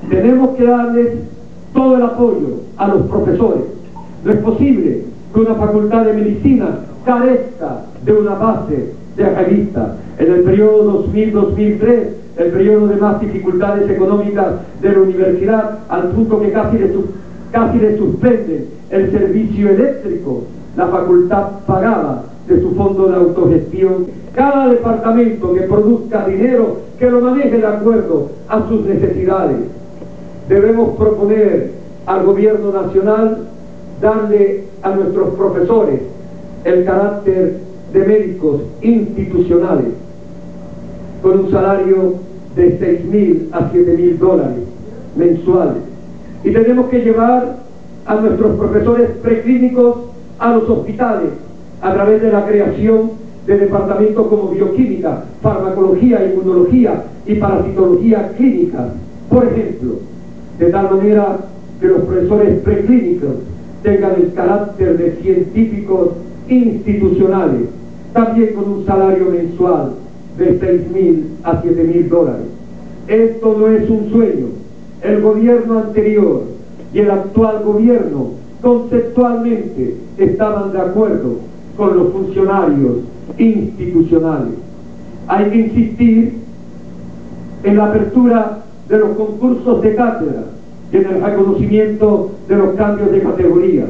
Tenemos que darles todo el apoyo a los profesores. No es posible que una facultad de medicina carezca de una base de revista. En el periodo 2000-2003, el periodo de más dificultades económicas de la universidad, al punto que casi le suspenden el servicio eléctrico, la facultad pagaba de su fondo de autogestión. Cada departamento que produzca dinero, que lo maneje de acuerdo a sus necesidades. Debemos proponer al gobierno nacional darle a nuestros profesores el carácter de médicos institucionales, con un salario de 6.000 a 7.000 dólares mensuales. Y tenemos que llevar a nuestros profesores preclínicos a los hospitales a través de la creación de departamentos como bioquímica, farmacología, inmunología y parasitología clínica, por ejemplo, de tal manera que los profesores preclínicos tengan el carácter de científicos institucionales, también con un salario mensual de 6.000 a 7.000 dólares. Esto no es un sueño. El gobierno anterior y el actual gobierno conceptualmente estaban de acuerdo con los funcionarios institucionales. Hay que insistir en la apertura de los concursos de cátedra y en el reconocimiento de los cambios de categoría.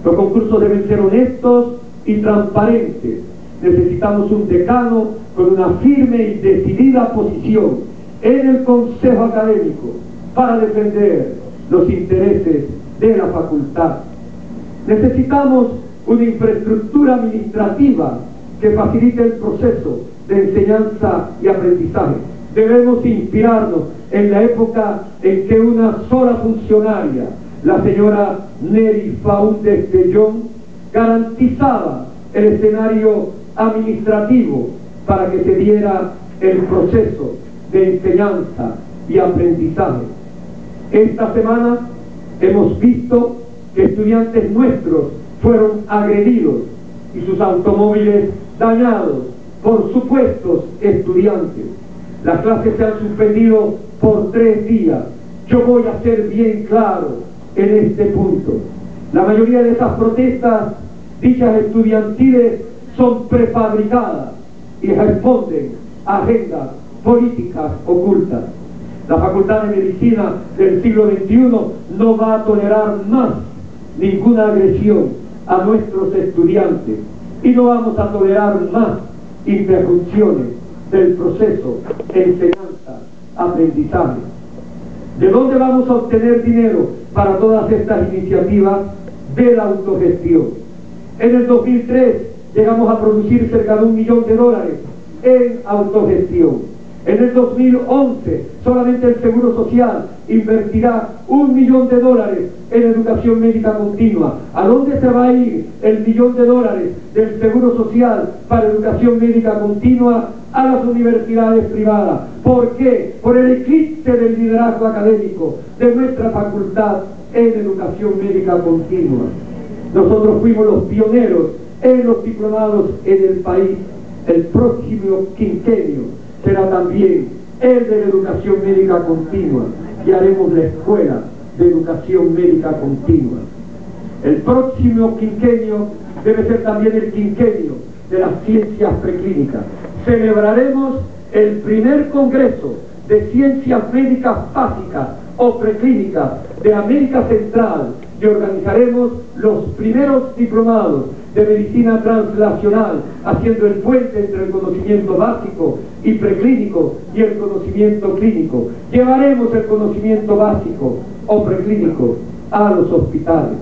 Los concursos deben ser honestos y transparentes. Necesitamos un decano con una firme y decidida posición en el consejo académico para defender los intereses de la facultad. Necesitamos una infraestructura administrativa que facilite el proceso de enseñanza y aprendizaje. Debemos inspirarnos en la época en que una sola funcionaria, la señora Neri Faúndez de Jong, garantizaba el escenario administrativo para que se diera el proceso de enseñanza y aprendizaje. Esta semana hemos visto que estudiantes nuestros fueron agredidos y sus automóviles dañados por supuestos estudiantes. Las clases se han suspendido por 3 días. Yo voy a ser bien claro en este punto. La mayoría de esas protestas, dichas estudiantiles, son prefabricadas y responden a agendas políticas ocultas. La Facultad de Medicina del siglo XXI no va a tolerar más ninguna agresión a nuestros estudiantes y no vamos a tolerar más interrupciones del proceso de enseñanza-aprendizaje. ¿De dónde vamos a obtener dinero para todas estas iniciativas? De la autogestión. En el 2003 llegamos a producir cerca de $1 millón en autogestión. En el 2011 solamente el Seguro Social invertirá $1 millón en educación médica continua. ¿A dónde se va a ir el $1 millón del Seguro Social para educación médica continua? A las universidades privadas. ¿Por qué? Por el eclipse del liderazgo académico de nuestra facultad en educación médica continua. Nosotros fuimos los pioneros en los diplomados en el país. El próximo quinquenio será también el de la educación médica continua y haremos la escuela de educación médica continua. El próximo quinquenio debe ser también el quinquenio de las ciencias preclínicas. Celebraremos el primer congreso de ciencias médicas básicas o preclínicas de América Central y organizaremos los primeros diplomados de medicina translacional, haciendo el puente entre el conocimiento básico y preclínico y el conocimiento clínico. Llevaremos el conocimiento básico o preclínico a los hospitales.